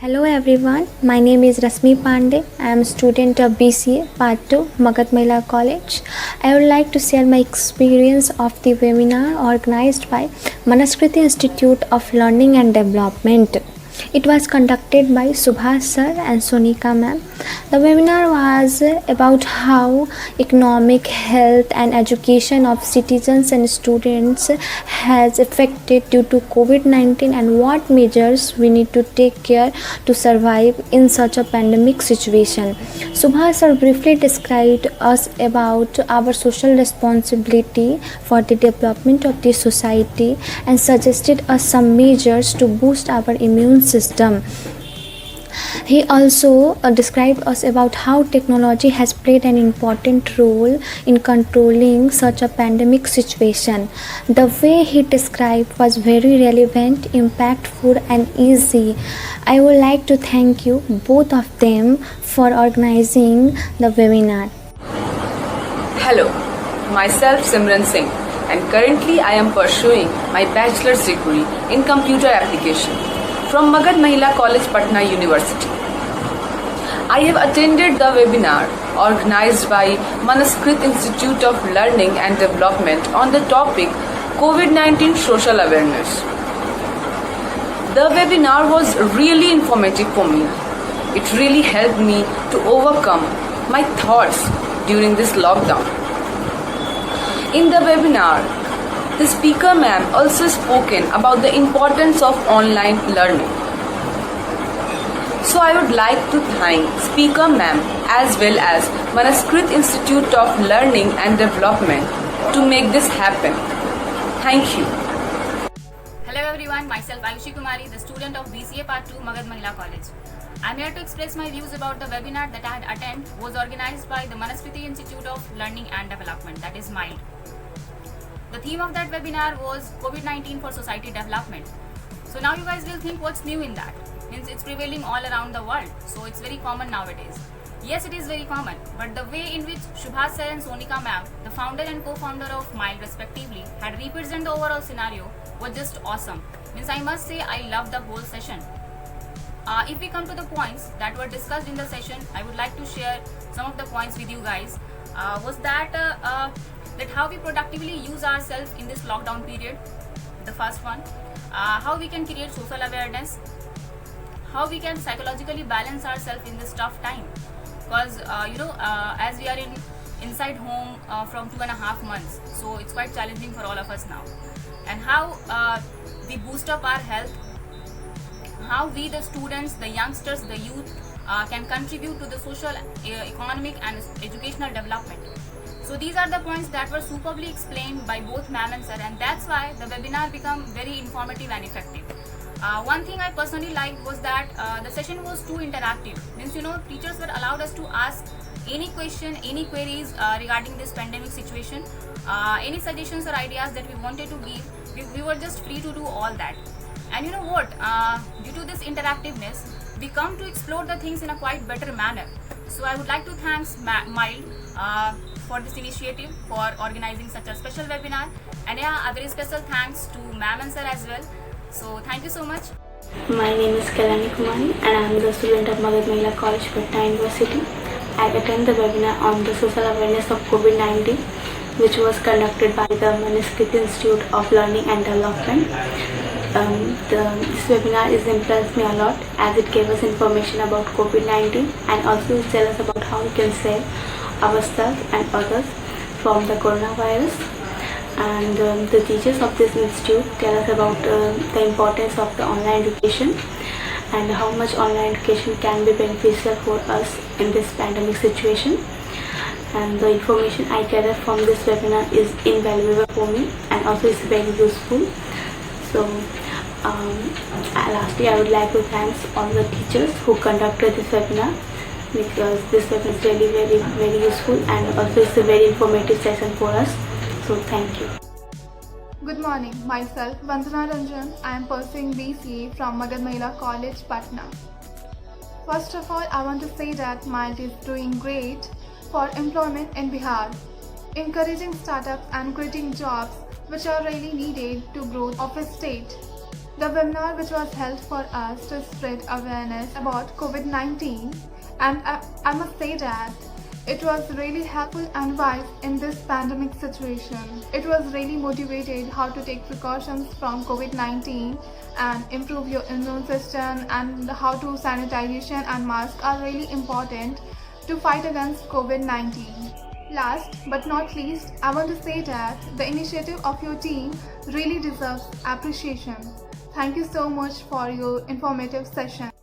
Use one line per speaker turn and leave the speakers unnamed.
Hello everyone, my name is Rasmi Pandey. I am a student of BCA Part 2, Magad Mahila College. I would like to share my experience of the webinar organized by Manaskriti Institute of Learning and Development. It was conducted by Subhash sir and Sonika ma'am. The webinar was about how economic, health and education of citizens and students has affected due to COVID-19 and what measures we need to take care to survive in such a pandemic situation. Subhash sir briefly described us about our social responsibility for the development of the society and suggested us some measures to boost our immune system. He also described us about how technology has played an important role in controlling such a pandemic situation. The way he described was very relevant, impactful and easy. I would like to thank you both of them for organizing the webinar.
Hello, myself Simran Singh and currently I am pursuing my bachelor's degree in computer application from Magad Mahila College, Patna University. I have attended the webinar organized by Manaskrit Institute of Learning and Development on the topic COVID-19 social awareness. The webinar was really informative for me. It really helped me to overcome my thoughts during this lockdown. In the webinar, the speaker ma'am also spoken about the importance of online learning. So I would like to thank speaker ma'am as well as Manaskrit Institute of Learning and Development to make this happen. Thank you.
Hello everyone, myself Ayushi Kumari, the student of BCA Part 2, Magad Mahila College. I am here to express my views about the webinar that I had attended was organized by the Manaskriti Institute of Learning and Development, that is MILD. The theme of that webinar was COVID-19 for society development. So now you guys will think what's new in that? Means it's prevailing all around the world, so it's very common nowadays. Yes, it is very common, but the way in which Subhash sir and Sonika ma'am, the founder and co-founder of MILD respectively, had represented the overall scenario was just awesome. Means I must say I loved the whole session. If we come to the points that were discussed in the session, I would like to share some of the points with you guys. Was that how we productively use ourselves in this lockdown period. The first one, how we can create social awareness, how we can psychologically balance ourselves in this tough time, because as we are inside home from 2.5 months, so it's quite challenging for all of us now, and how we boost up our health, how we the students, the youngsters, the youth can contribute to the social, economic and educational development. So these are the points that were superbly explained by both ma'am and sir, and that's why the webinar became very informative and effective. One thing I personally liked was that the session was too interactive. Means teachers were allowed us to ask any question, any queries regarding this pandemic situation, any suggestions or ideas that we wanted to give. We were just free to do all that. And you know what? Due to this interactiveness, we come to explore the things in a quite better manner. So I would like to thank MILD for this initiative, for organizing such a special webinar, and yeah, a very special thanks to ma'am and sir as well. So thank you so much.
My name is Kalani Kumari and I am the student of Magad Mahila College, Patna University. I attend the webinar on the social awareness of COVID-19, which was conducted by the Manaskriti Institute of Learning and Development. This webinar is impressed me a lot as it gave us information about COVID-19 and also tell us about how we can save ourselves and others from the coronavirus. And the teachers of this institute tell us about the importance of the online education and how much online education can be beneficial for us in this pandemic situation. And the information I gathered from this webinar is invaluable for me and also is very useful. So lastly, I would like to thank all the teachers who conducted this webinar, because this webinar is really very useful and also it's a very informative session for us. So thank you.
Good morning, myself Vandana Ranjan. I am pursuing BCA from Magad Mahila College, Patna. First of all, I want to say that MILD is doing great for employment in Bihar, encouraging startups and creating jobs which are really needed to grow of a state. The webinar which was held for us to spread awareness about COVID-19, and I must say that it was really helpful and wise in this pandemic situation. It was really motivated how to take precautions from COVID-19 and improve your immune system, and how to sanitization and masks are really important to fight against COVID-19. Last but not least, I want to say that the initiative of your team really deserves appreciation. Thank you so much for your informative session.